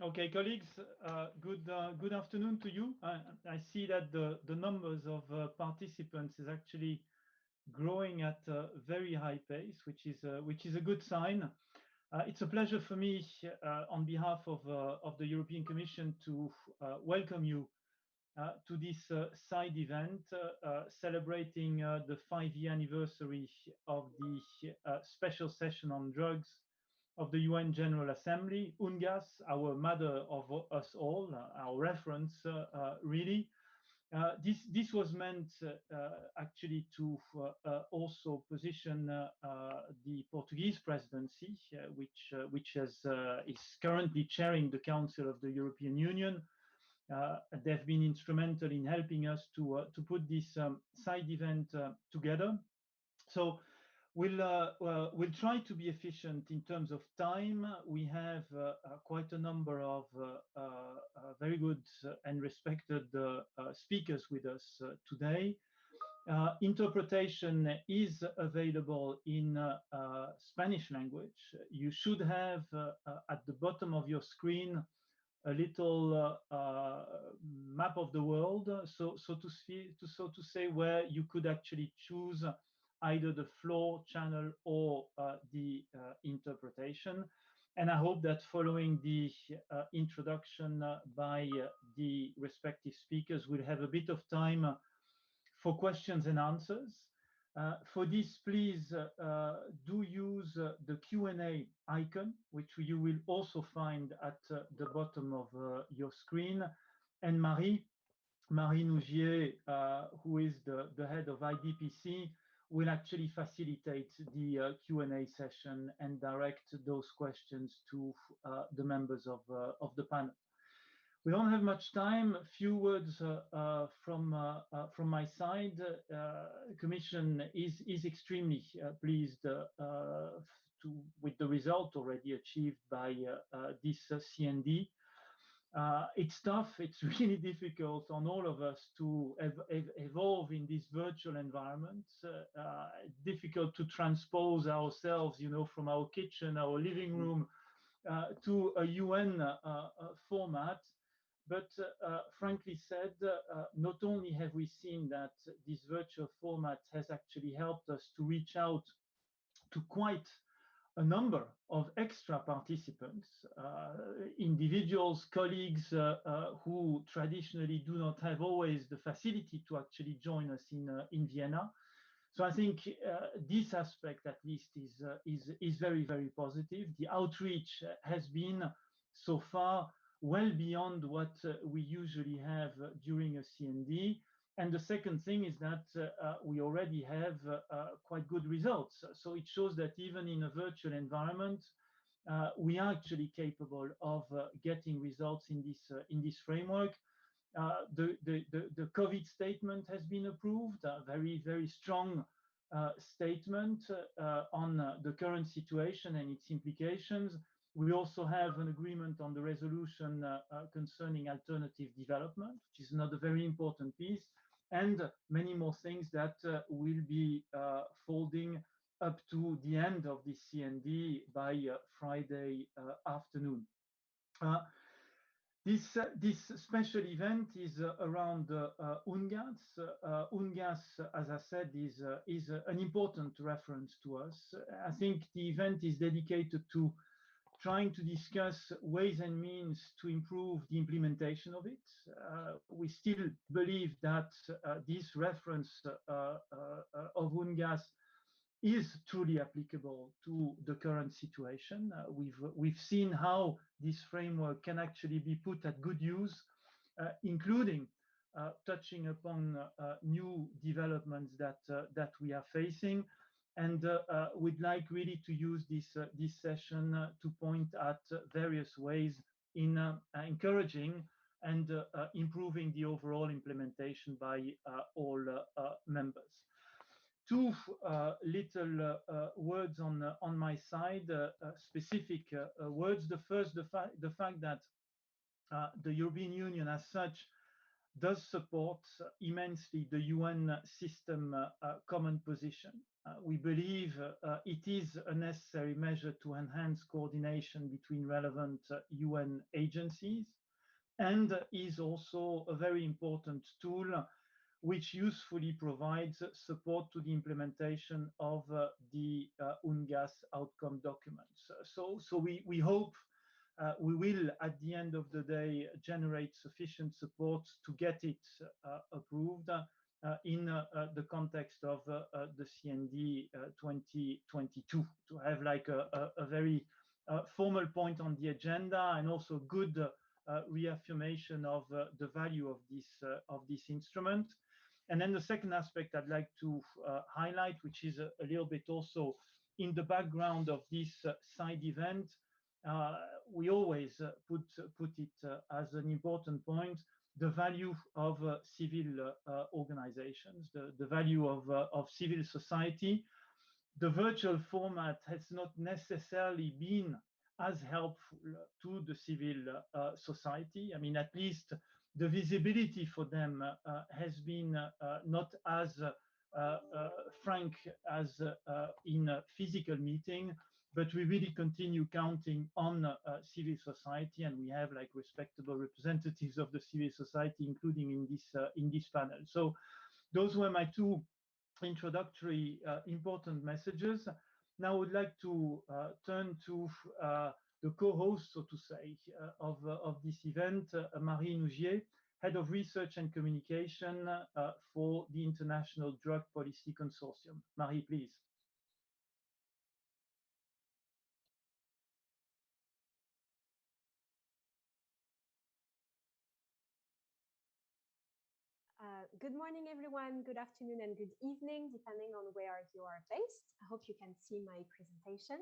Okay, colleagues, good afternoon to you. I see that the numbers of participants is actually growing at a very high pace, which is a good sign. It's a pleasure for me, on behalf of the European Commission, to welcome you to this side event celebrating the 5-year anniversary of the special session on drugs of the UN General Assembly, UNGASS, our mother of us all, our reference, really. This was meant actually to also position the Portuguese presidency, which is currently chairing the Council of the European Union. They've been instrumental in helping us to put this side event together. So we'll try to be efficient in terms of time. We have quite a number of very good and respected speakers with us today. Interpretation is available in Spanish language. You should have at the bottom of your screen a little map of the world, so to say, where you could actually choose either the floor channel or the interpretation. And I hope that following the introduction by the respective speakers, we'll have a bit of time for questions and answers. For this, please do use the Q&A icon, which you will also find at the bottom of your screen. And Marie Nugier, who is the head of IDPC, will actually facilitate the Q&A session and direct those questions to the members of the panel. We don't have much time. A few words from my side. The Commission is extremely pleased with the result already achieved by this CND. It's tough. It's really difficult on all of us to evolve in this virtual environment. Difficult to transpose ourselves, from our kitchen, our living room, to a UN format. But frankly said, not only have we seen that this virtual format has actually helped us to reach out to quite a number of extra participants, individuals, colleagues who traditionally do not have always the facility to actually join us in Vienna. So I think this aspect, at least, is very, very positive. The outreach has been so far well beyond what we usually have during a CND. And the second thing is that we already have quite good results. So it shows that even in a virtual environment, we are actually capable of getting results in this framework. The COVID statement has been approved, a very, very strong statement on the current situation and its implications. We also have an agreement on the resolution concerning alternative development, which is another very important piece, and many more things that will be folding up to the end of this CND by Friday afternoon. This special event is around UNGASS. UNGASS, as I said, is an important reference to us. I think the event is dedicated to trying to discuss ways and means to improve the implementation of it. We still believe that this reference of UNGASS is truly applicable to the current situation. We've seen how this framework can actually be put at good use, including touching upon new developments that we are facing. And we'd like really to use this session to point at various ways in encouraging and improving the overall implementation by all members. Two little words on my side, specific words. The first, the fact that the European Union as such does support immensely the UN system common position. we believe it is a necessary measure to enhance coordination between relevant UN agencies, and is also a very important tool which usefully provides support to the implementation of the UNGASS outcome documents. So we hope we will, at the end of the day, generate sufficient support to get it approved in the context of the CND 2022, to have like a very formal point on the agenda, and also good reaffirmation of the value of this instrument. And then the second aspect I'd like to highlight, which is a little bit also in the background of this side event, we always put it as an important point, the value of civil organizations, the value of civil society. The virtual format has not necessarily been as helpful to the civil society. I mean, at least the visibility for them has been not as frank as in a physical meeting, but we really continue counting on civil society, and we have like respectable representatives of the civil society, including in this panel. So those were my two introductory important messages. Now I would like to turn to the co-host, so to say, of this event, Marie Nugier, Head of Research and Communication for the International Drug Policy Consortium. Marie, please. Good morning, everyone. Good afternoon and good evening, depending on where you are based. I hope you can see my presentation.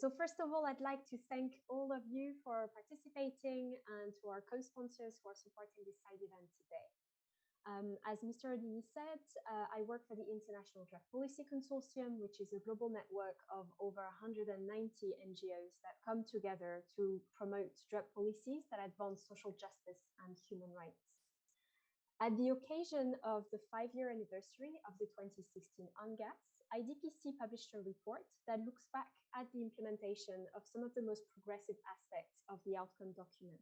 So first of all, I'd like to thank all of you for participating and to our co-sponsors who are supporting this side event today. As Mr. Odini said, I work for the International Drug Policy Consortium, which is a global network of over 190 NGOs that come together to promote drug policies that advance social justice and human rights. At the occasion of the 5-year anniversary of the 2016 UNGASS, IDPC published a report that looks back at the implementation of some of the most progressive aspects of the outcome document.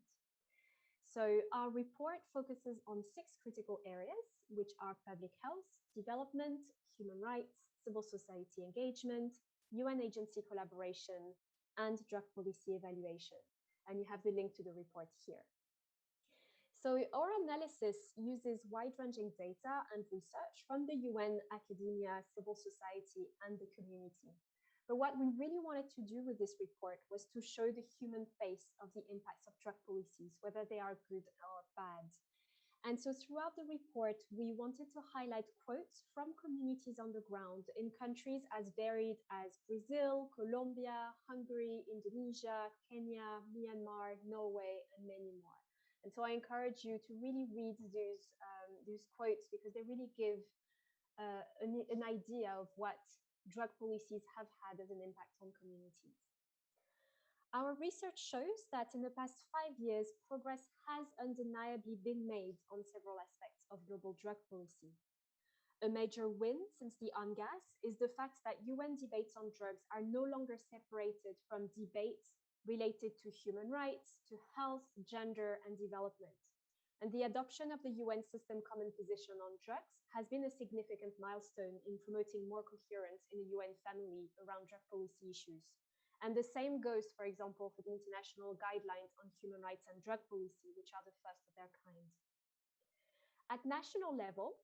So our report focuses on 6 critical areas, which are public health, development, human rights, civil society engagement, UN agency collaboration, and drug policy evaluation. And you have the link to the report here. So our analysis uses wide-ranging data and research from the UN, academia, civil society, and the community. But what we really wanted to do with this report was to show the human face of the impacts of drug policies, whether they are good or bad. And so throughout the report, we wanted to highlight quotes from communities on the ground in countries as varied as Brazil, Colombia, Hungary, Indonesia, Kenya, Myanmar, Norway, and many more. And so I encourage you to really read those quotes, because they really give an idea of what drug policies have had as an impact on communities. Our research shows that in the past 5 years, progress has undeniably been made on several aspects of global drug policy. A major win since the UNGASS is the fact that UN debates on drugs are no longer separated from debates related to human rights, to health, gender, and development. And the adoption of the UN System Common Position on Drugs has been a significant milestone in promoting more coherence in the UN family around drug policy issues. And the same goes, for example, for the International Guidelines on Human Rights and Drug Policy, which are the first of their kind. At national level,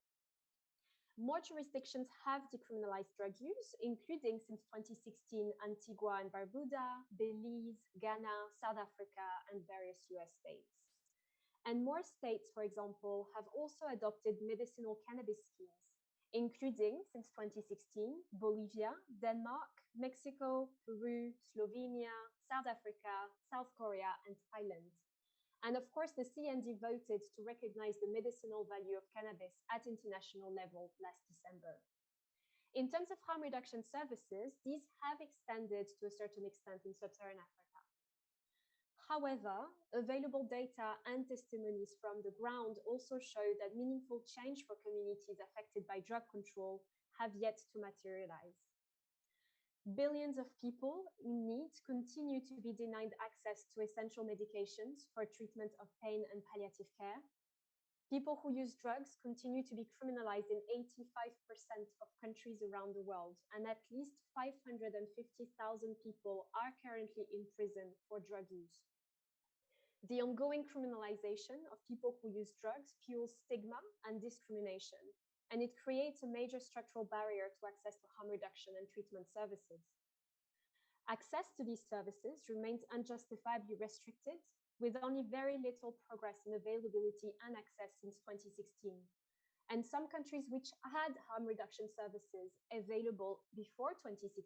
more jurisdictions have decriminalized drug use, including since 2016 Antigua and Barbuda, Belize, Ghana, South Africa, and various US states. And more states, for example, have also adopted medicinal cannabis schemes, including since 2016 Bolivia, Denmark, Mexico, Peru, Slovenia, South Africa, South Korea, and Thailand. And of course, the CND voted to recognize the medicinal value of cannabis at international level last December. In terms of harm reduction services, these have extended to a certain extent in sub-Saharan Africa. However, available data and testimonies from the ground also show that meaningful change for communities affected by drug control have yet to materialize. Billions of people in need continue to be denied access to essential medications for treatment of pain and palliative care. People who use drugs continue to be criminalized in 85% of countries around the world, and at least 550,000 people are currently in prison for drug use. The ongoing criminalization of people who use drugs fuels stigma and discrimination, and it creates a major structural barrier to access to harm reduction and treatment services. Access to these services remains unjustifiably restricted, with only very little progress in availability and access since 2016. And some countries which had harm reduction services available before 2016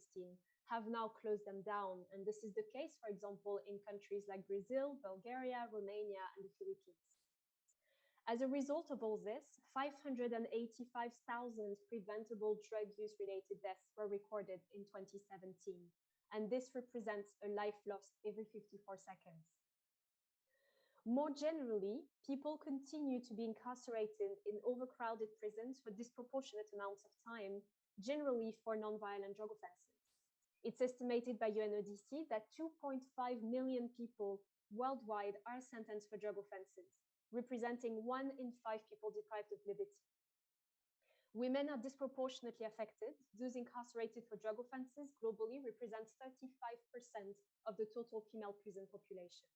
have now closed them down. And this is the case, for example, in countries like Brazil, Bulgaria, Romania, and the Philippines. As a result of all this, 585,000 preventable drug use-related deaths were recorded in 2017, and this represents a life lost every 54 seconds. More generally, people continue to be incarcerated in overcrowded prisons for disproportionate amounts of time, generally for non-violent drug offenses. It's estimated by UNODC that 2.5 million people worldwide are sentenced for drug offenses, representing 1 in 5 people deprived of liberty. Women are disproportionately affected. Those incarcerated for drug offenses globally represent 35% of the total female prison population.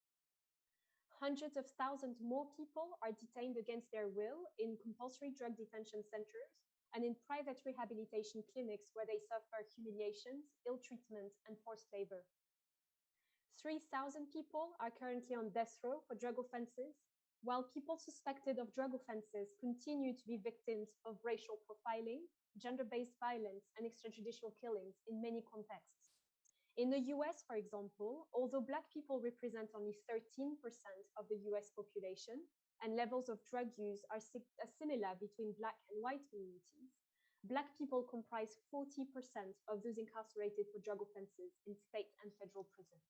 Hundreds of thousands more people are detained against their will in compulsory drug detention centers and in private rehabilitation clinics where they suffer humiliations, ill treatment, and forced labor. 3,000 people are currently on death row for drug offenses, while people suspected of drug offenses continue to be victims of racial profiling, gender-based violence, and extrajudicial killings in many contexts. In the US, for example, although Black people represent only 13% of the US population, and levels of drug use are similar between Black and white communities, Black people comprise 40% of those incarcerated for drug offenses in state and federal prisons.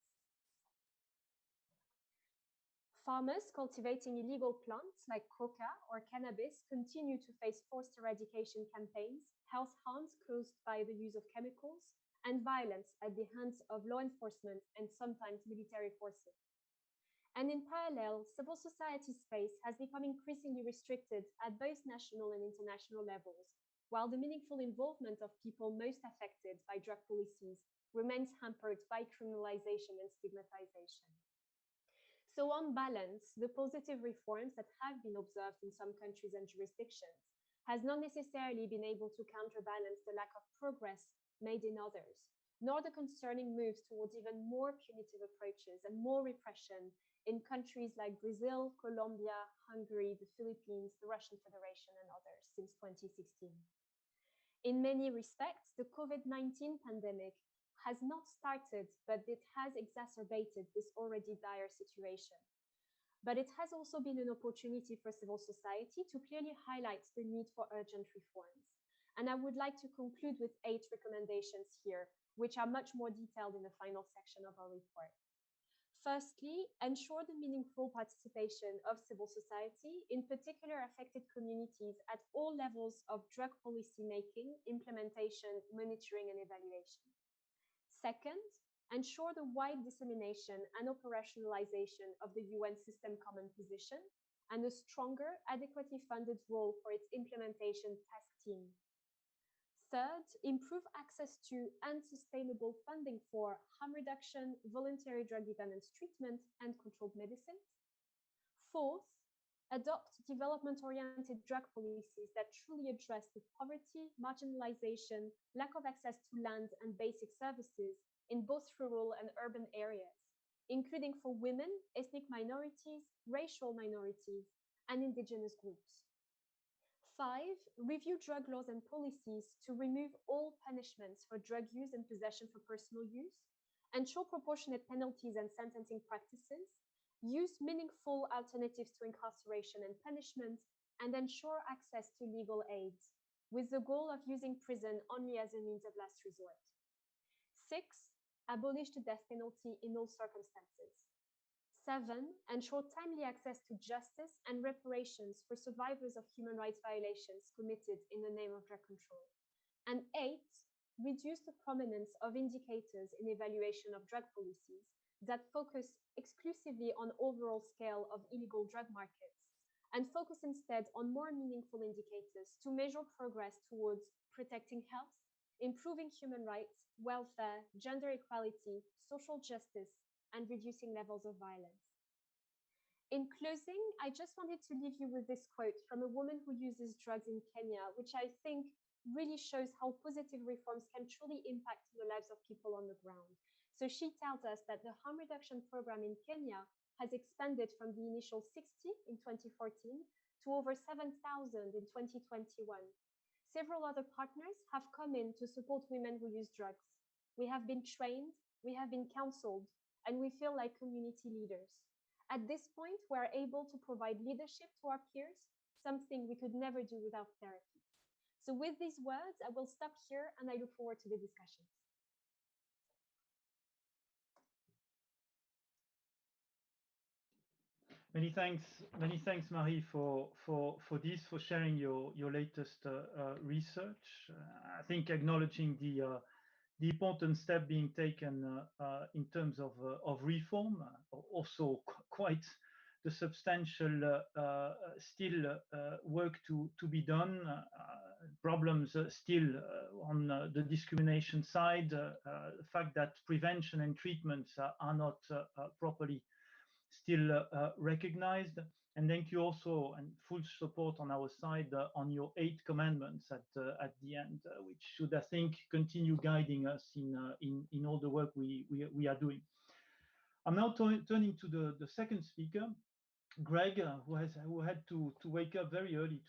Farmers cultivating illegal plants like coca or cannabis continue to face forced eradication campaigns, health harms caused by the use of chemicals, and violence at the hands of law enforcement and sometimes military forces. And in parallel, civil society space has become increasingly restricted at both national and international levels, while the meaningful involvement of people most affected by drug policies remains hampered by criminalization and stigmatization. So on balance, the positive reforms that have been observed in some countries and jurisdictions has not necessarily been able to counterbalance the lack of progress made in others, nor the concerning moves towards even more punitive approaches and more repression in countries like Brazil, Colombia, Hungary, the Philippines, the Russian Federation, and others since 2016. In many respects, the COVID-19 pandemic has not started, but it has exacerbated this already dire situation. But it has also been an opportunity for civil society to clearly highlight the need for urgent reforms. And I would like to conclude with 8 recommendations here, which are much more detailed in the final section of our report. Firstly, ensure the meaningful participation of civil society, in particular affected communities at all levels of drug policy making, implementation, monitoring, and evaluation. Second, ensure the wide dissemination and operationalization of the UN System Common Position and a stronger, adequately funded role for its implementation task team. Third, improve access to and sustainable funding for harm reduction, voluntary drug dependence treatment, and controlled medicines. Fourth, adopt development-oriented drug policies that truly address the poverty, marginalization, lack of access to land and basic services in both rural and urban areas, including for women, ethnic minorities, racial minorities, and indigenous groups. 5, review drug laws and policies to remove all punishments for drug use and possession for personal use, ensure proportionate penalties and sentencing practices, use meaningful alternatives to incarceration and punishment, and ensure access to legal aid, with the goal of using prison only as a means of last resort. 6, abolish the death penalty in all circumstances. 7, ensure timely access to justice and reparations for survivors of human rights violations committed in the name of drug control. And 8, reduce the prominence of indicators in evaluation of drug policies that focus exclusively on overall scale of illegal drug markets and focus instead on more meaningful indicators to measure progress towards protecting health, improving human rights, welfare, gender equality, social justice, and reducing levels of violence. In closing, I just wanted to leave you with this quote from a woman who uses drugs in Kenya, which I think really shows how positive reforms can truly impact the lives of people on the ground. So she tells us that the harm reduction program in Kenya has expanded from the initial 60 in 2014 to over 7,000 in 2021. Several other partners have come in to support women who use drugs. We have been trained, we have been counseled, and we feel like community leaders. At this point, we are able to provide leadership to our peers, something we could never do without therapy. So with these words, I will stop here and I look forward to the discussion. Many thanks, Marie, for this, for sharing your latest research. I think acknowledging the important step being taken in terms of reform, also quite the substantial still work to be done, problems still on the discrimination side, the fact that prevention and treatments are not properly still recognized. And thank you also, and full support on our side on your 8 commandments at the end, which should, I think, continue guiding us in all the work we are doing. I'm now turning to the second speaker, Greg, who had to wake up very early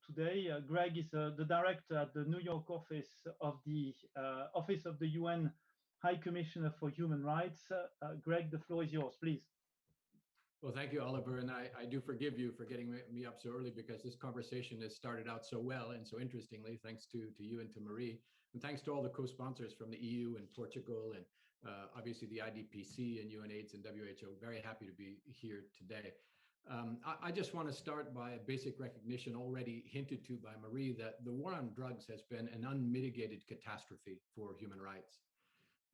today. Greg is the director at the New York office of the UN High Commissioner for Human Rights. Greg, the floor is yours, please. Well, thank you, Oliver, and I do forgive you for getting me up so early because this conversation has started out so well and so interestingly, thanks to you and to Marie, and thanks to all the co-sponsors from the EU and Portugal and obviously the IDPC and UNAIDS and WHO. Very happy to be here today. I just want to start by a basic recognition already hinted to by Marie that the war on drugs has been an unmitigated catastrophe for human rights.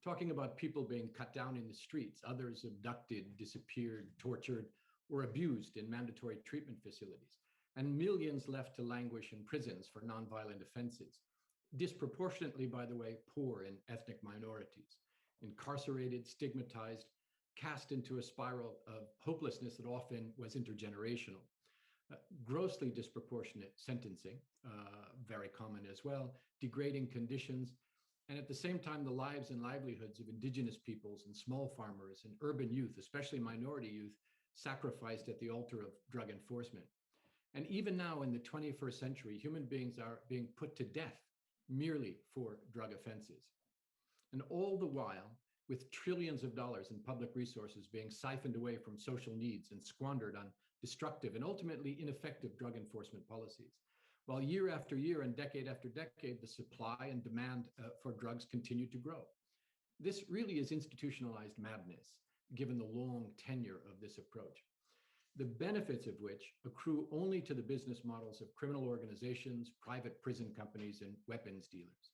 Talking about people being cut down in the streets, others abducted, disappeared, tortured, or abused in mandatory treatment facilities, and millions left to languish in prisons for nonviolent offenses. Disproportionately, by the way, poor and ethnic minorities, incarcerated, stigmatized, cast into a spiral of hopelessness that often was intergenerational. Grossly disproportionate sentencing, very common as well, degrading conditions, and at the same time, the lives and livelihoods of indigenous peoples and small farmers and urban youth, especially minority youth, sacrificed at the altar of drug enforcement. And even now in the 21st century, human beings are being put to death merely for drug offenses. And all the while, with trillions of dollars in public resources being siphoned away from social needs and squandered on destructive and ultimately ineffective drug enforcement policies. While year after year and decade after decade, the supply and demand for drugs continue to grow. This really is institutionalized madness, given the long tenure of this approach, the benefits of which accrue only to the business models of criminal organizations, private prison companies, and weapons dealers.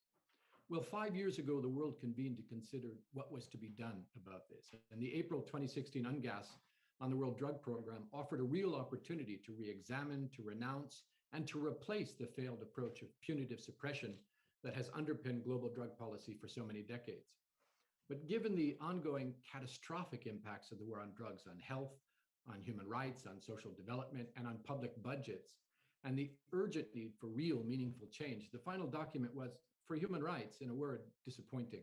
Well, 5 years ago, the world convened to consider what was to be done about this. And the April 2016 UNGASS on the World Drug Program offered a real opportunity to re-examine, to renounce, and to replace the failed approach of punitive suppression that has underpinned global drug policy for so many decades. But given the ongoing catastrophic impacts of the war on drugs on health, on human rights, on social development, and on public budgets, and the urgent need for real meaningful change, the final document was, for human rights, in a word, disappointing.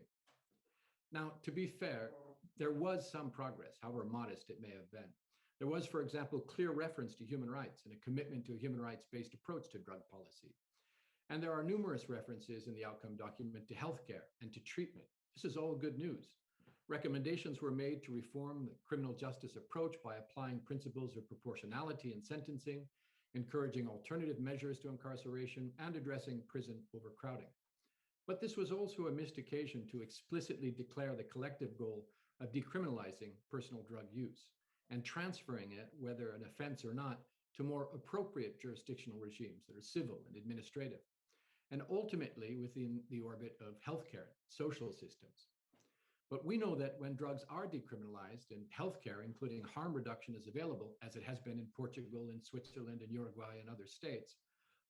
Now, to be fair, there was some progress, however modest it may have been. There was, for example, clear reference to human rights and a commitment to a human rights-based approach to drug policy. And there are numerous references in the outcome document to healthcare and to treatment. This is all good news. Recommendations were made to reform the criminal justice approach by applying principles of proportionality in sentencing, encouraging alternative measures to incarceration, and addressing prison overcrowding. But this was also a missed occasion to explicitly declare the collective goal of decriminalizing personal drug use and transferring it, whether an offense or not, to more appropriate jurisdictional regimes that are civil and administrative. and ultimately within the orbit of healthcare, social systems. But we know that when drugs are decriminalized and healthcare, including harm reduction, is available, as it has been in Portugal, in Switzerland, in Uruguay, and other states,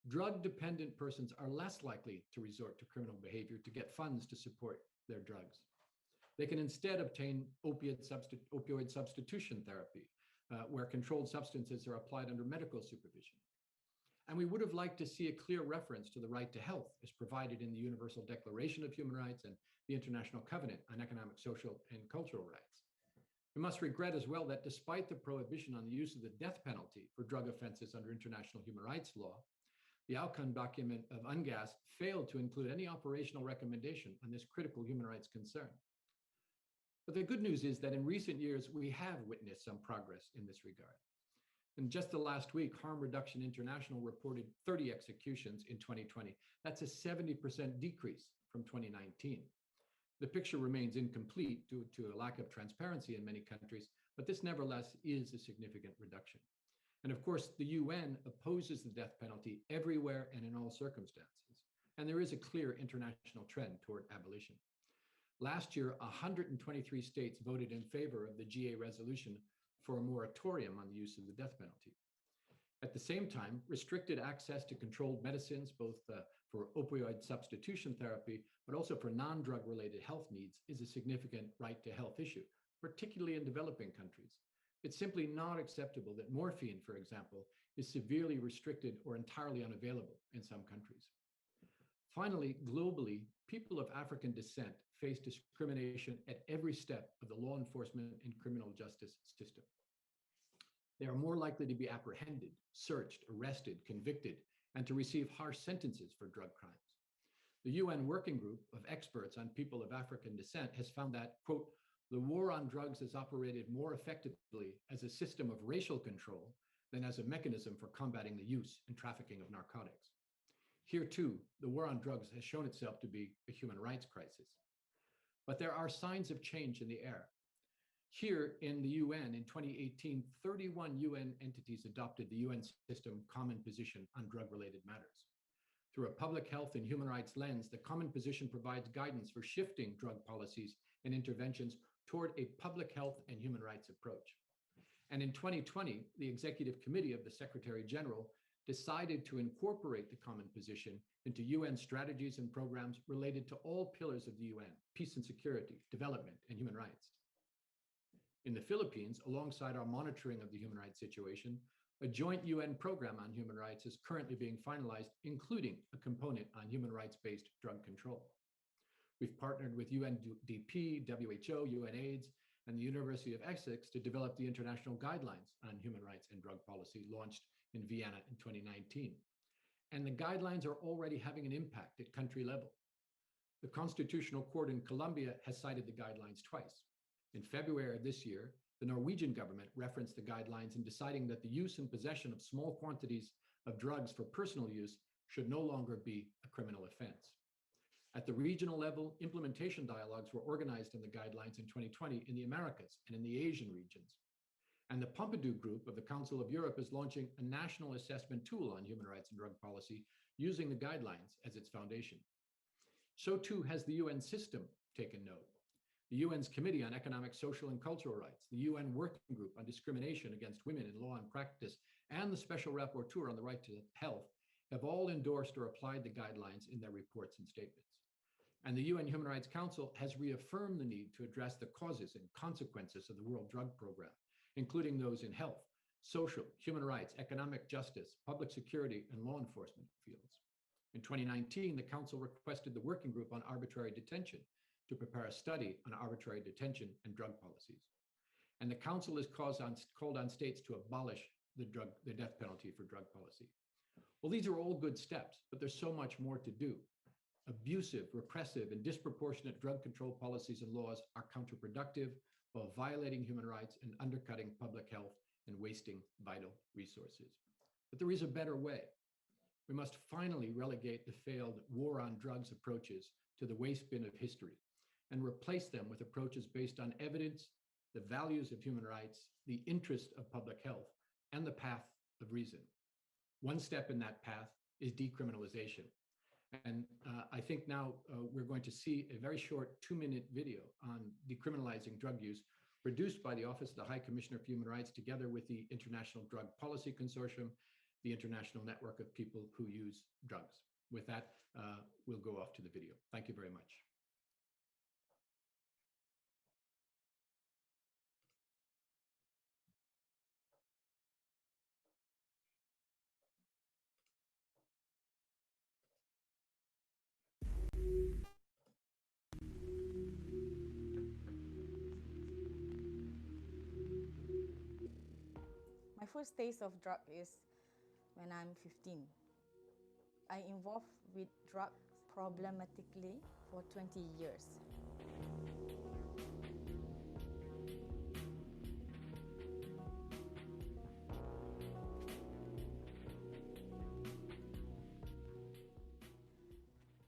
drug-dependent persons are less likely to resort to criminal behavior to get funds to support their drugs. They can instead obtain opioid substitution therapy, where controlled substances are applied under medical supervision. And we would have liked to see a clear reference to the right to health as provided in the Universal Declaration of Human Rights and the International Covenant on Economic, Social, and Cultural Rights. We must regret as well that despite the prohibition on the use of the death penalty for drug offenses under international human rights law, the outcome document of UNGASS failed to include any operational recommendation on this critical human rights concern. But the good news is that in recent years, we have witnessed some progress in this regard. In just the last week, Harm Reduction International reported 30 executions in 2020. That's a 70% decrease from 2019. The picture remains incomplete due to a lack of transparency in many countries, but this nevertheless is a significant reduction. And of course, the UN opposes the death penalty everywhere and in all circumstances. And there is a clear international trend toward abolition. Last year, 123 states voted in favor of the GA resolution for a moratorium on the use of the death penalty. At the same time, restricted access to controlled medicines, both for opioid substitution therapy, but also for non-drug related health needs, is a significant right to health issue, particularly in developing countries. It's simply not acceptable that morphine, for example, is severely restricted or entirely unavailable in some countries. Finally, globally, people of African descent face discrimination at every step of the law enforcement and criminal justice system. They are more likely to be apprehended, searched, arrested, convicted, and to receive harsh sentences for drug crimes. The UN Working Group of Experts on People of African Descent has found that, quote, the war on drugs has operated more effectively as a system of racial control than as a mechanism for combating the use and trafficking of narcotics. Here too, the war on drugs has shown itself to be a human rights crisis. But there are signs of change in the air. Here in the UN in 2018, 31 UN entities adopted the UN system Common Position on Drug-Related Matters. Through a public health and human rights lens, the Common Position provides guidance for shifting drug policies and interventions toward a public health and human rights approach. And in 2020, the Executive Committee of the Secretary General decided to incorporate the Common Position into UN strategies and programs related to all pillars of the UN: peace and security, development, and human rights. In the Philippines, alongside our monitoring of the human rights situation, a joint UN program on human rights is currently being finalized, including a component on human rights-based drug control. We've partnered with UNDP, WHO, UNAIDS, and the University of Essex to develop the international guidelines on human rights and drug policy launched in Vienna in 2019. And the guidelines are already having an impact at country level. The Constitutional Court in Colombia has cited the guidelines twice. In February of this year, the Norwegian government referenced the guidelines in deciding that the use and possession of small quantities of drugs for personal use should no longer be a criminal offense. At the regional level, implementation dialogues were organized in the guidelines in 2020 in the Americas and in the Asian regions. And the Pompidou Group of the Council of Europe is launching a national assessment tool on human rights and drug policy using the guidelines as its foundation. So too has the UN system taken note. The UN's Committee on Economic, Social, and Cultural Rights, the UN Working Group on Discrimination Against Women in Law and Practice, and the Special Rapporteur on the Right to Health have all endorsed or applied the guidelines in their reports and statements. And the UN Human Rights Council has reaffirmed the need to address the causes and consequences of the World Drug Program, including those in health, social, human rights, economic justice, public security, and law enforcement fields. In 2019, the Council requested the Working Group on Arbitrary Detention to prepare a study on arbitrary detention and drug policies. And the Council has called on states to abolish the death penalty for drug policy. Well, these are all good steps, but there's so much more to do. Abusive, repressive, and disproportionate drug control policies and laws are counterproductive while violating human rights and undercutting public health and wasting vital resources. But there is a better way. We must finally relegate the failed war on drugs approaches to the waste bin of history and replace them with approaches based on evidence, the values of human rights, the interest of public health, and the path of reason. One step in that path is decriminalization. And I think now we're going to see a very short 2-minute video on decriminalizing drug use produced by the Office of the High Commissioner for Human Rights together with the International Drug Policy Consortium, the International Network of People Who Use Drugs. With that, we'll go off to the video. Thank you very much. My first taste of drug is when I'm 15. I involved with drugs problematically for 20 years.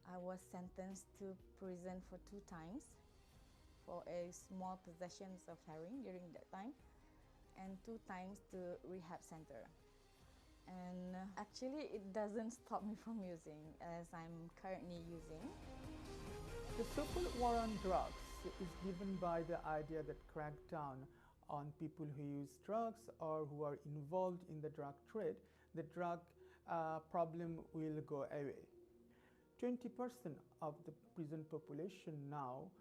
I was sentenced to prison for 2 times for a small possessions of heroin during that time, and 2 times to rehab center. And actually it doesn't stop me from using, as I'm currently using. The so-called war on drugs is given by the idea that crackdown on people who use drugs or who are involved in the drug trade, the drug problem will go away. 20% of the prison population now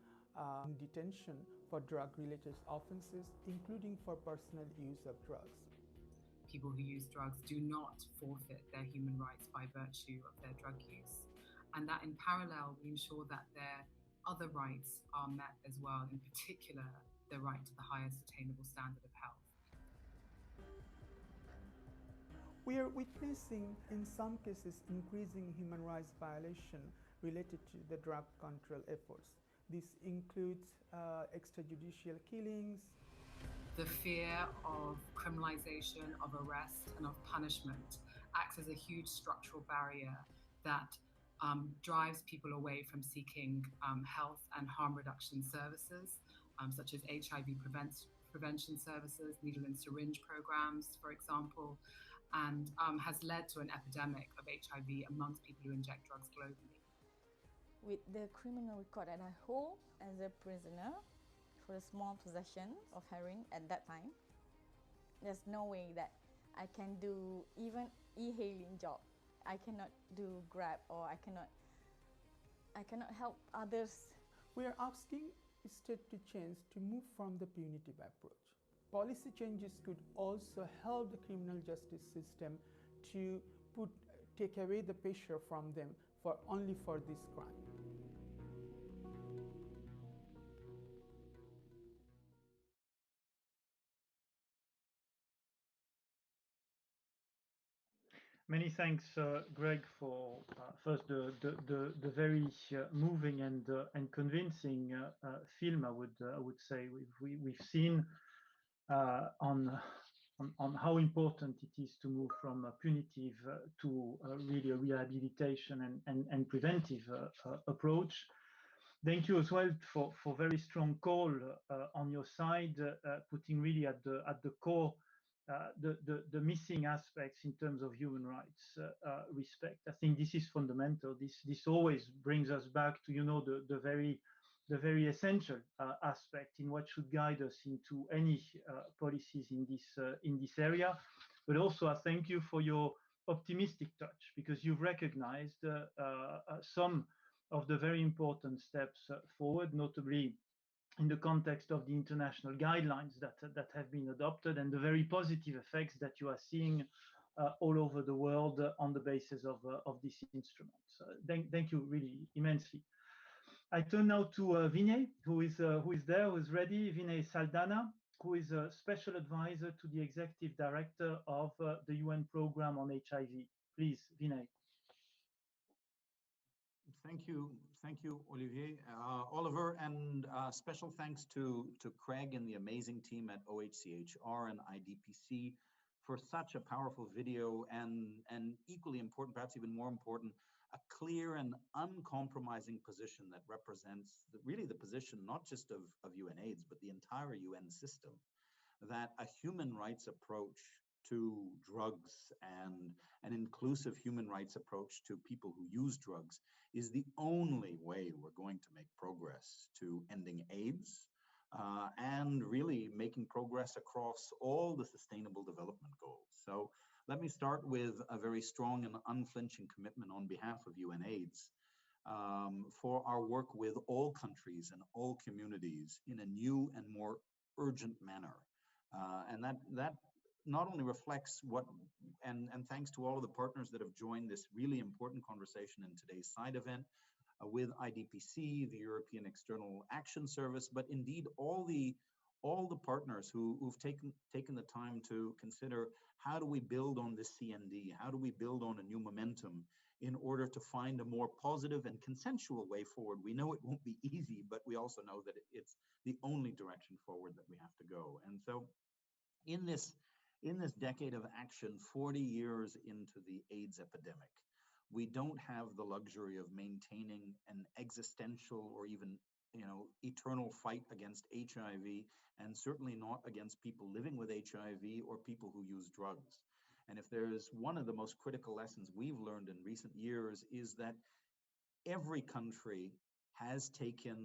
in detention for drug-related offenses, including for personal use of drugs. People who use drugs do not forfeit their human rights by virtue of their drug use. And that in parallel, we ensure that their other rights are met as well, in particular, the right to the highest attainable standard of health. We are witnessing, in some cases, increasing human rights violation related to the drug control efforts. This includes extrajudicial killings. The fear of criminalization, of arrest, and of punishment acts as a huge structural barrier that drives people away from seeking health and harm reduction services, such as HIV prevention services, needle and syringe programs, for example, and has led to an epidemic of HIV amongst people who inject drugs globally. With the criminal record that I hold as a prisoner for a small possession of heroin at that time, there's no way that I can do even e-hailing job. I cannot do Grab, or I cannot help others. We are asking state to change to move from the punitive approach. Policy changes could also help the criminal justice system to take away the pressure from them only for this crime. Many thanks, Greg, for first the very moving and convincing film. I would say we've seen on how important it is to move from punitive to really a rehabilitation and preventive approach. Thank you as well for very strong call on your side, putting really at the core the missing aspects in terms of human rights respect. I think this is fundamental. This always brings us back to the very essential aspect in what should guide us into any policies in this area. But also I thank you for your optimistic touch, because you've recognized some of the very important steps forward, notably in the context of the international guidelines that have been adopted, and the very positive effects that you are seeing all over the world on the basis of this instrument. So thank you really immensely. I turn now to Vinay, who is ready. Vinay Saldana, who is a special advisor to the executive director of the UN program on HIV. Please, Vinay. Thank you, Oliver, and special thanks to Craig and the amazing team at OHCHR and IDPC for such a powerful video, and equally important, perhaps even more important, a clear and uncompromising position that represents really the position not just of UNAIDS, but the entire UN system, that a human rights approach to drugs and an inclusive human rights approach to people who use drugs is the only way we're going to make progress to ending AIDS and really making progress across all the sustainable development goals. So let me start with a very strong and unflinching commitment on behalf of UNAIDS for our work with all countries and all communities in a new and more urgent manner. And that not only reflects what, and thanks to all of the partners that have joined this really important conversation in today's side event with IDPC, the European External Action Service, but indeed all the partners who've taken the time to consider how do we build on this CND, how do we build on a new momentum in order to find a more positive and consensual way forward. We know it won't be easy, but we also know that it's the only direction forward that we have to go. And so in this decade of action, 40 years into the AIDS epidemic, we don't have the luxury of maintaining an existential or even eternal fight against HIV, and certainly not against people living with HIV or people who use drugs. And if there's one of the most critical lessons we've learned in recent years is that every country has taken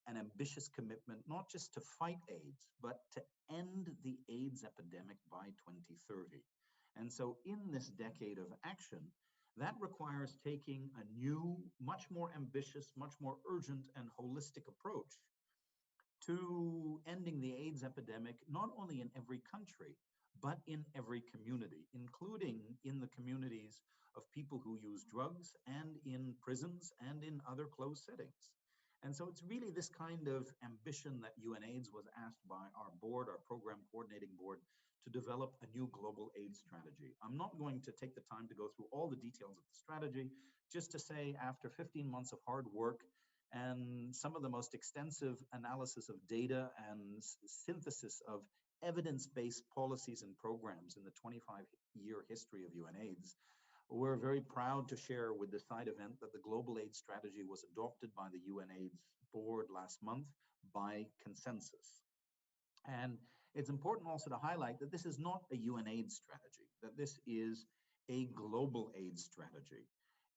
an ambitious commitment, not just to fight AIDS, but to end the AIDS epidemic by 2030. And so in this decade of action, that requires taking a new, much more ambitious, much more urgent and holistic approach to ending the AIDS epidemic, not only in every country, but in every community, including in the communities of people who use drugs and in prisons and in other closed settings. And so it's really this kind of ambition that UNAIDS was asked by our board, our program coordinating board, to develop a new global AIDS strategy. I'm not going to take the time to go through all the details of the strategy, just to say after 15 months of hard work and some of the most extensive analysis of data and synthesis of evidence-based policies and programs in the 25-year history of UNAIDS, we're very proud to share with the side event that the Global AIDS Strategy was adopted by the UNAIDS board last month by consensus. And it's important also to highlight that this is not a UNAIDS strategy, that this is a global AIDS strategy,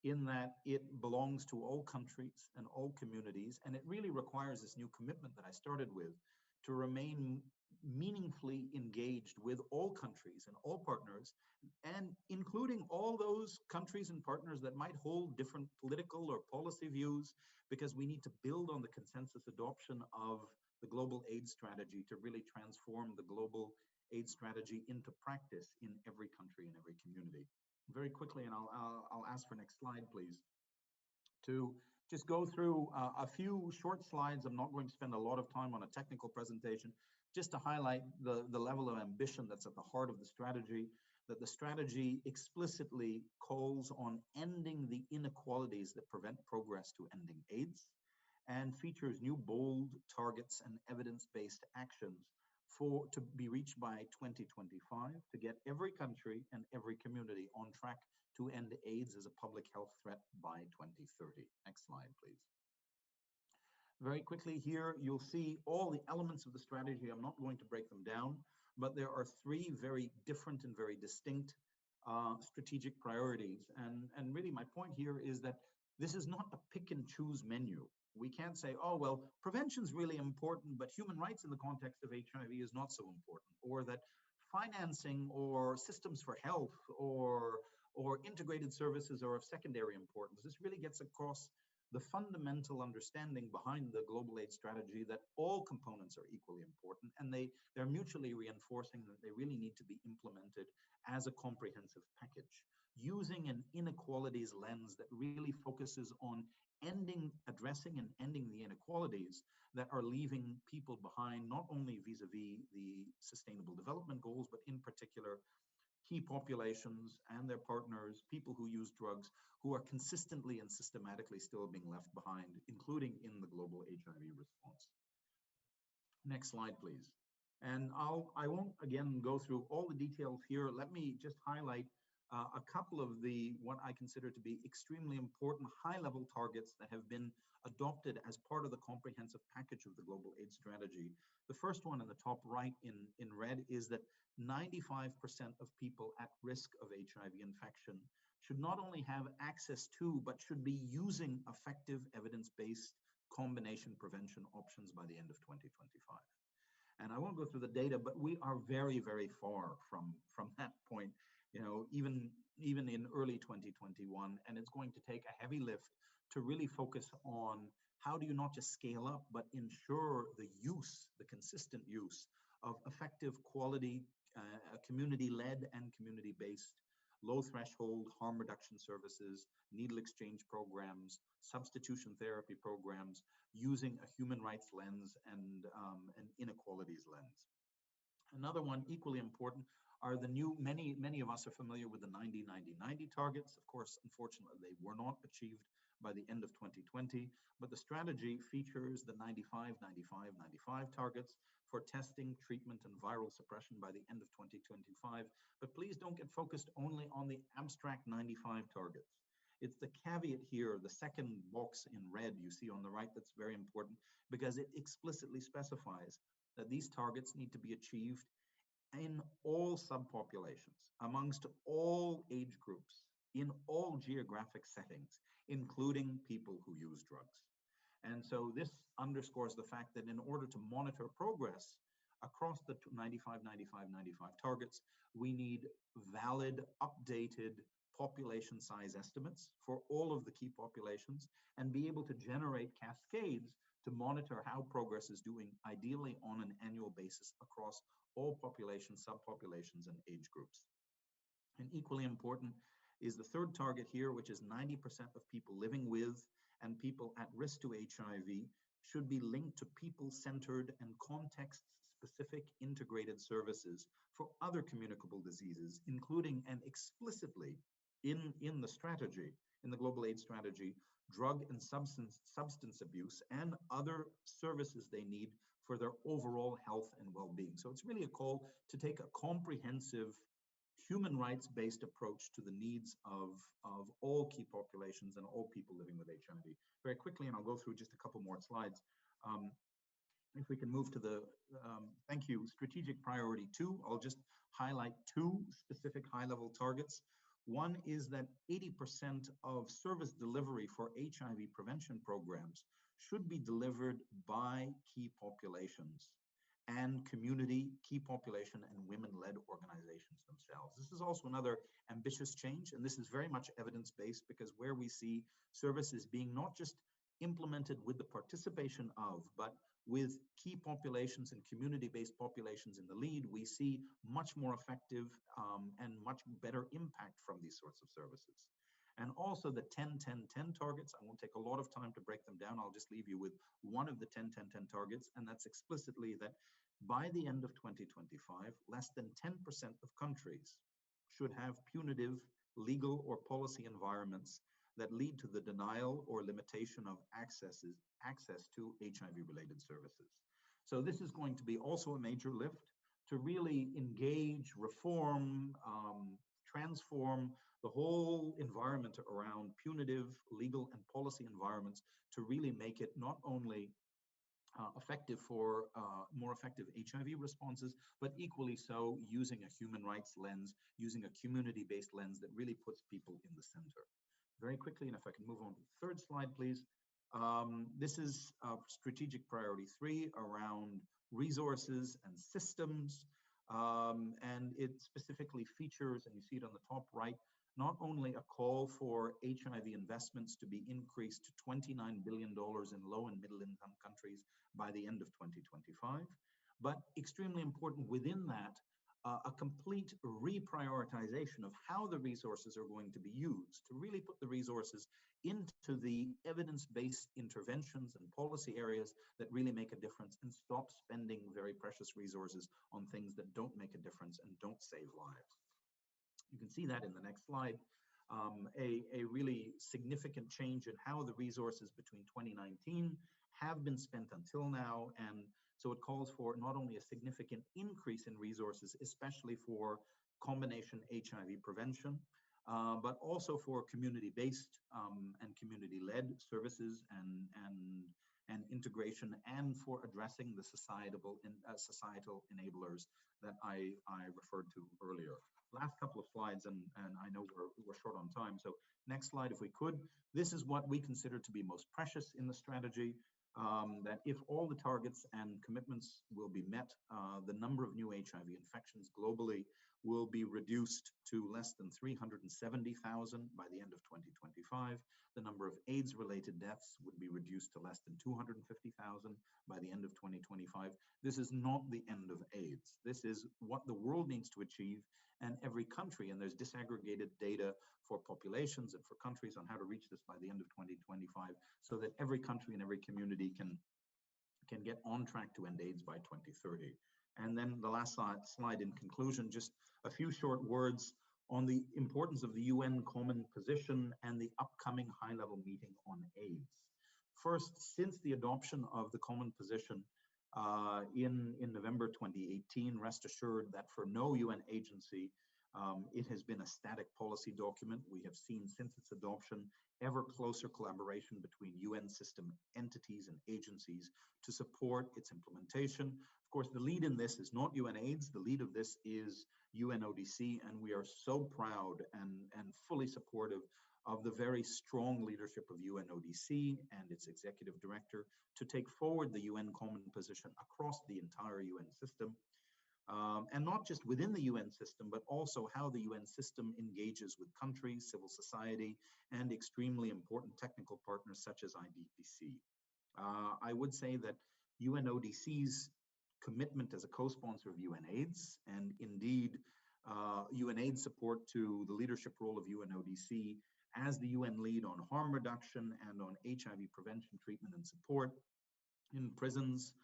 in that it belongs to all countries and all communities, and it really requires this new commitment that I started with to remain meaningfully engaged with all countries and all partners, and including all those countries and partners that might hold different political or policy views, because we need to build on the consensus adoption of the Global AIDS Strategy to really transform the Global AIDS Strategy into practice in every country and every community. Very quickly, and I'll ask for next slide, please, to just go through a few short slides. I'm not going to spend a lot of time on a technical presentation, just to highlight the level of ambition that's at the heart of the strategy, that the strategy explicitly calls on ending the inequalities that prevent progress to ending AIDS, and features new bold targets and evidence-based actions to be reached by 2025 to get every country and every community on track to end AIDS as a public health threat by 2030. Next slide, please. Very quickly here, you'll see all the elements of the strategy. I'm not going to break them down, but there are three very different and very distinct strategic priorities. And really my point here is that this is not a pick and choose menu. We can't say, oh, well, prevention's really important, but human rights in the context of HIV is not so important, or that financing or systems for health or integrated services are of secondary importance. This really gets across the fundamental understanding behind the Global AIDS Strategy that all components are equally important, and they're mutually reinforcing that they really need to be implemented as a comprehensive package, using an inequalities lens that really focuses on addressing and ending the inequalities that are leaving people behind, not only vis-a-vis the Sustainable Development Goals, but in particular key populations and their partners, people who use drugs, who are consistently and systematically still being left behind, including in the global HIV response. Next slide, please. And I won't again go through all the details here. Let me just highlight a couple of what I consider to be extremely important high-level targets that have been adopted as part of the comprehensive package of the Global AIDS Strategy. The first one in the top right in red is that 95% of people at risk of HIV infection should not only have access to, but should be using effective evidence-based combination prevention options by the end of 2025. And I won't go through the data, but we are very, very far from that point, even in early 2021. And it's going to take a heavy lift to really focus on how do you not just scale up, but ensure the consistent use of effective quality, community-led and community-based low threshold harm reduction services, needle exchange programs, substitution therapy programs, using a human rights lens and an inequalities lens. Another one equally important are the new, many of us are familiar with the 90-90-90 targets. Of course, unfortunately, they were not achieved by the end of 2020, but the strategy features the 95-95-95 targets for testing, treatment, and viral suppression by the end of 2025. But please don't get focused only on the abstract 95 targets. It's the caveat here, the second box in red you see on the right, that's very important, because it explicitly specifies that these targets need to be achieved in all subpopulations, amongst all age groups, in all geographic settings, including people who use drugs. And so this underscores the fact that in order to monitor progress across the 95-95-95 targets, we need valid, updated population size estimates for all of the key populations and be able to generate cascades to monitor how progress is doing, ideally on an annual basis across all populations, subpopulations, and age groups. And equally important is the third target here, which is 90% of people living with and people at risk to HIV should be linked to people-centered and context-specific integrated services for other communicable diseases, including and explicitly in the strategy, in the Global AIDS Strategy, drug and substance abuse and other services they need for their overall health and well-being. So it's really a call to take a comprehensive human rights-based approach to the needs of all key populations and all people living with HIV. Very quickly, and I'll go through just a couple more slides. If we can move to the, thank you, strategic priority 2, I'll just highlight 2 specific high-level targets. One is that 80% of service delivery for HIV prevention programs should be delivered by key populations and community, key population, and women-led organizations themselves. This is also another ambitious change, and this is very much evidence-based, because where we see services being not just implemented with the participation of, but with key populations and community-based populations in the lead, we see much more effective and much better impact from these sorts of services. And also the 10-10-10 targets, I won't take a lot of time to break them down, I'll just leave you with one of the 10-10-10 targets, and that's explicitly that by the end of 2025, less than 10% of countries should have punitive legal or policy environments that lead to the denial or limitation of access to HIV-related services. So this is going to be also a major lift to really engage, reform, transform the whole environment around punitive legal and policy environments to really make it not only effective for more effective HIV responses, but equally so using a human rights lens, using a community-based lens that really puts people in the center. Very quickly, and if I can move on to the third slide, please. This is strategic priority 3 around resources and systems. And it specifically features, and you see it on the top right, not only a call for HIV investments to be increased to $29 billion in low and middle income countries by the end of 2025, but extremely important within that, a complete reprioritization of how the resources are going to be used to really put the resources into the evidence-based interventions and policy areas that really make a difference, and stop spending very precious resources on things that don't make a difference and don't save lives. You can see that in the next slide, a really significant change in how the resources between 2019 have been spent until now. And so it calls for not only a significant increase in resources, especially for combination HIV prevention, but also for community-based and community-led services and integration, and for addressing the societal enablers that I referred to earlier. Last couple of slides, and I know we're short on time, so next slide if we could. This is what we consider to be most precious in the strategy, that if all the targets and commitments will be met, the number of new HIV infections globally will be reduced to less than 370,000 by the end of 2025. The number of AIDS-related deaths would be reduced to less than 250,000 by the end of 2025. This is not the end of AIDS. This is what the world needs to achieve, and every country, and there's disaggregated data for populations and for countries on how to reach this by the end of 2025, so that every country and every community can get on track to end AIDS by 2030. And then the last slide in conclusion, just a few short words on the importance of the UN Common Position and the upcoming high-level meeting on AIDS. First, since the adoption of the Common Position in November 2018, rest assured that for no UN agency, it has been a static policy document. We have seen since its adoption ever closer collaboration between UN system entities and agencies to support its implementation. Of course, the lead in this is not UNAIDS, the lead of this is UNODC, and we are so proud and fully supportive of the very strong leadership of UNODC and its executive director to take forward the UN Common Position across the entire UN system. And not just within the UN system, but also how the UN system engages with countries, civil society, and extremely important technical partners such as IDPC. I would say that UNODC's commitment as a co-sponsor of UNAIDS, and indeed UNAIDS support to the leadership role of UNODC as the UN lead on harm reduction and on HIV prevention, treatment, and support in prisons,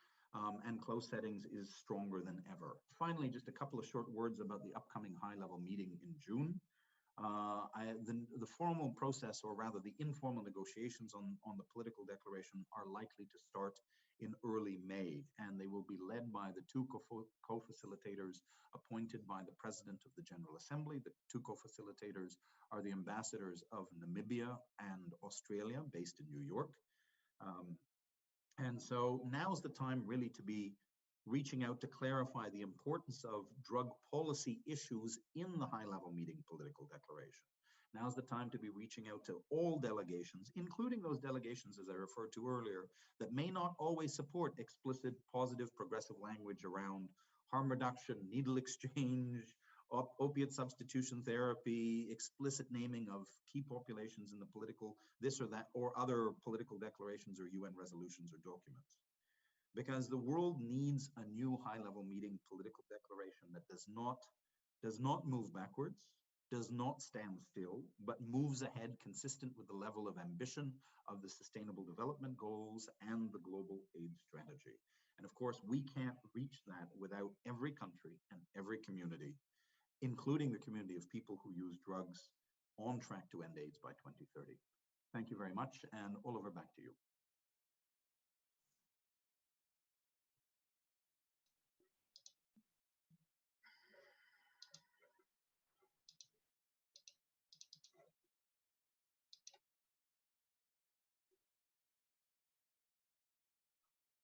and closed settings is stronger than ever. Finally, just a couple of short words about the upcoming high-level meeting in June. The formal process, or rather the informal negotiations on the political declaration, are likely to start in early May, and they will be led by the two co-facilitators appointed by the President of the General Assembly. The two co-facilitators are the ambassadors of Namibia and Australia, based in New York. And so now's the time really to be reaching out to clarify the importance of drug policy issues in the high-level meeting political declaration. Now's the time to be reaching out to all delegations, including those delegations, as I referred to earlier, that may not always support explicit, positive, progressive language around harm reduction, needle exchange, opiate substitution therapy, explicit naming of key populations in the political, this or that, or other political declarations or UN resolutions or documents. Because the world needs a new high-level meeting political declaration that does not move backwards, does not stand still, but moves ahead consistent with the level of ambition of the Sustainable Development Goals and the Global AIDS Strategy. And of course, we can't reach that without every country and every community, including the community of people who use drugs, on track to end AIDS by 2030. Thank you very much, and Oliver, back to you.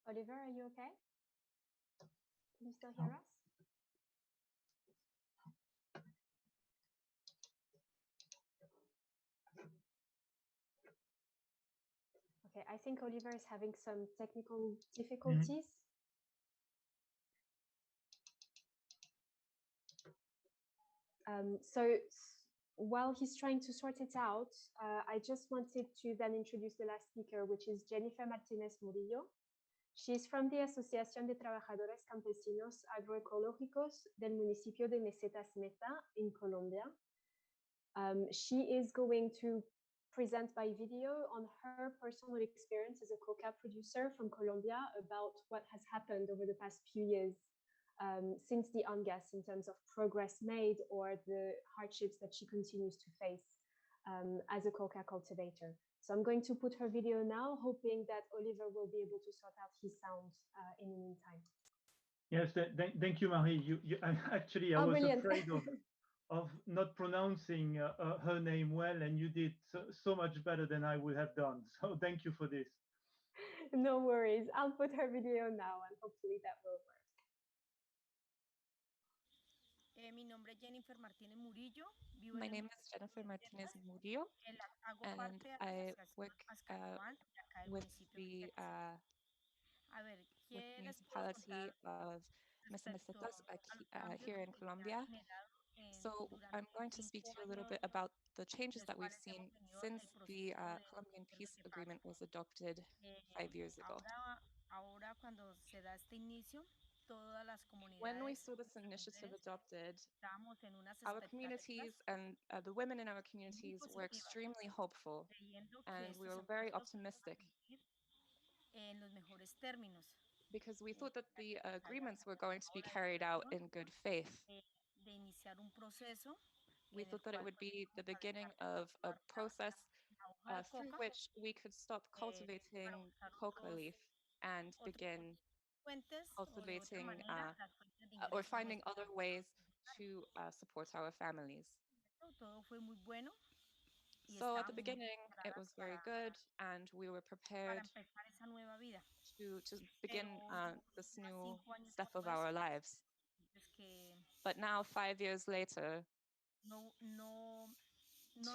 Oliver, are you okay? Can you still hear us? Okay, I think Oliver is having some technical difficulties. So while he's trying to sort it out, I just wanted to then introduce the last speaker, which is Jennifer Martinez Murillo. She's from the Asociación de Trabajadores Campesinos Agroecológicos del Municipio de Mesetas Meta in Colombia. She is going to present by video on her personal experience as a coca producer from Colombia about what has happened over the past few years since the UNGASS in terms of progress made or the hardships that she continues to face as a coca cultivator. So I'm going to put her video now, hoping that Oliver will be able to sort out his sound in the meantime. Yes, thank you, Marie. I was brilliant. afraid not pronouncing her name well, and you did so much better than I would have done. So thank you for this. No worries. I'll put her video now and hopefully that will work. Mi nombre es Jennifer Martínez Murillo. My name is Jennifer Martinez Murillo, and I work with the municipality of Mesetas here in Colombia. So I'm going to speak to you a little bit about the changes that we've seen since the Colombian peace agreement was adopted 5 years ago. When we saw this initiative adopted, our communities and the women in our communities were extremely hopeful, and we were very optimistic because we thought that the agreements were going to be carried out in good faith. We thought that it would be the beginning of a process through which we could stop cultivating coca leaf and begin cultivating or finding other ways to support our families. So at the beginning, it was very good, and we were prepared to begin this new step of our lives. But now, 5 years later,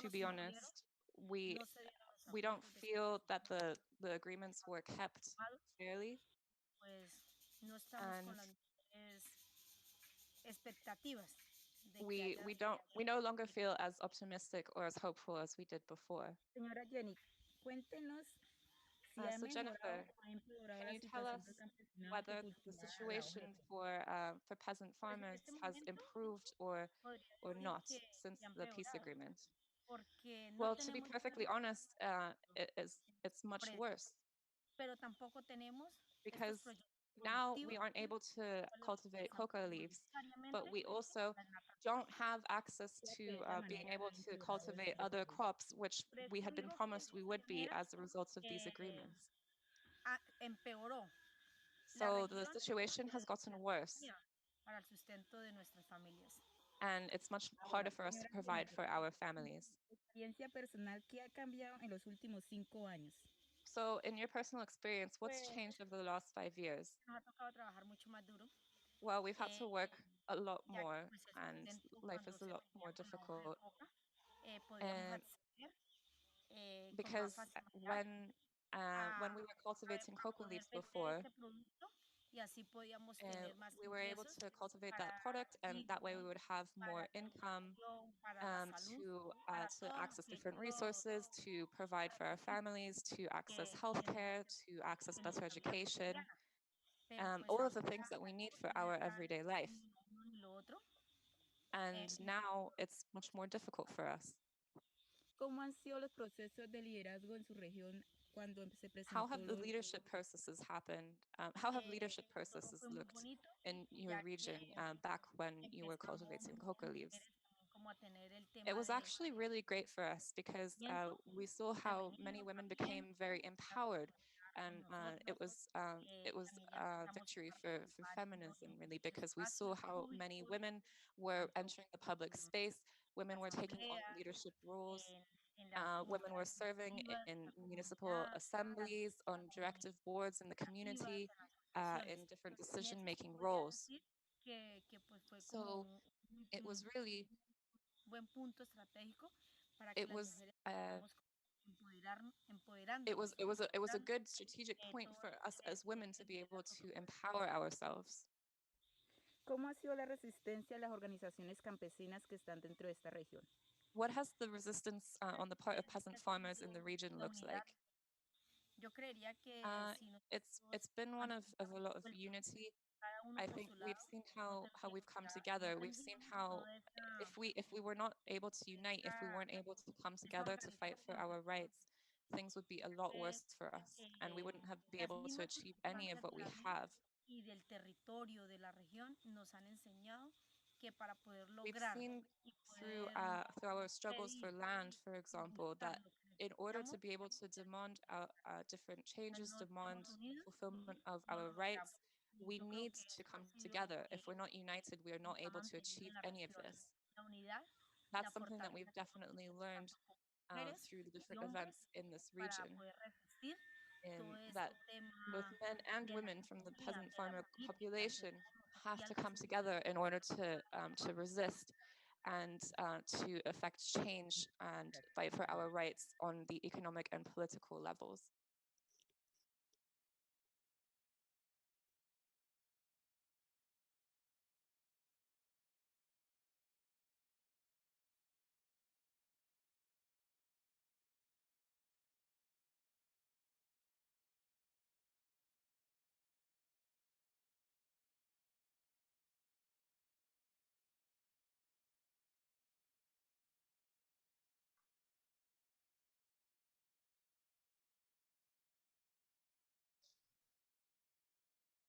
to be honest, we don't feel that the agreements were kept fairly, and we no longer feel as optimistic or as hopeful as we did before. Señora Jenny, cuéntenos si So Jennifer, can you tell us whether the situation for peasant farmers has improved or not since the peace agreement? Well, to be perfectly honest, it's much worse because now we aren't able to cultivate coca leaves, but we also don't have access to being able to cultivate other crops, which we had been promised we would be as a result of these agreements. So the situation has gotten worse, and it's much harder for us to provide for our families. So in your personal experience, what's changed over the last 5 years? Well, we've had to work a lot more, and life is a lot more difficult. Because when we were cultivating coca leaves before, we were able to cultivate that product, and that way we would have more income to access different resources, to provide for our families, to access healthcare, to access better education, all of the things that we need for our everyday life. And now it's much more difficult for us. How have the leadership processes happened? How have leadership processes looked in your region back when you were cultivating coca leaves? It was actually really great for us because we saw how many women became very empowered, and it was a victory for feminism, really, because we saw how many women were entering the public space, women were taking on leadership roles, women were serving in municipal assemblies, on directive boards in the community, in different decision-making roles. So it was really it was a good strategic point for us as women to be able to empower ourselves. ¿Cómo ha sido la resistencia de las organizaciones campesinas que están dentro de esta región? What has the resistance on the part of peasant farmers in the region looked like? It's been one of a lot of unity. I think we've seen how we've come together. We've seen how if we were not able to unite, if we weren't able to come together to fight for our rights, things would be a lot worse for us, and we wouldn't be able to achieve any of what we have. We've seen through our struggles for land, for example, that in order to be able to demand different changes, demand fulfillment of our rights, we need to come together. If we're not united, we are not able to achieve any of this. that's something that we've definitely learned through the different events in this region, in that both men and women from the peasant farmer population have to come together in order to resist and to effect change and fight for our rights on the economic and political levels.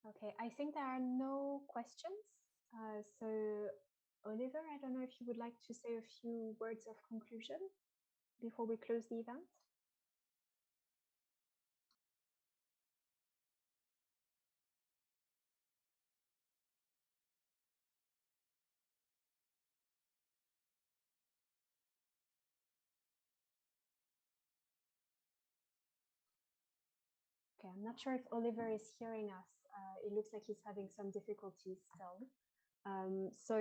Okay, I think there are no questions. So Oliver, I don't know if you would like to say a few words of conclusion before we close the event. Okay, I'm not sure if Oliver is hearing us. It looks like he's having some difficulties still. So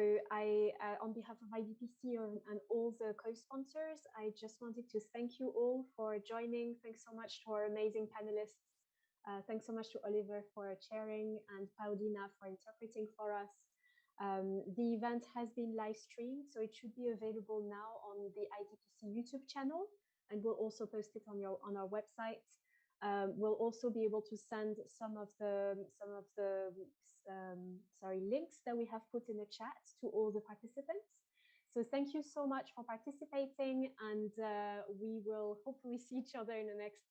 on behalf of IDPC and all the co-sponsors, I just wanted to thank you all for joining. Thanks so much to our amazing panelists. Thanks so much to Oliver for chairing and Paulina for interpreting for us. The event has been live streamed, so it should be available now on the IDPC YouTube channel, and we'll also post it on our website. We'll also be able to send some of the links that we have put in the chat to all the participants. So thank you so much for participating, and we will hopefully see each other in the next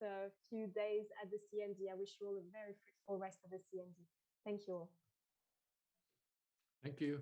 few days at the CND. I wish you all a very fruitful rest of the CND. Thank you all. Thank you.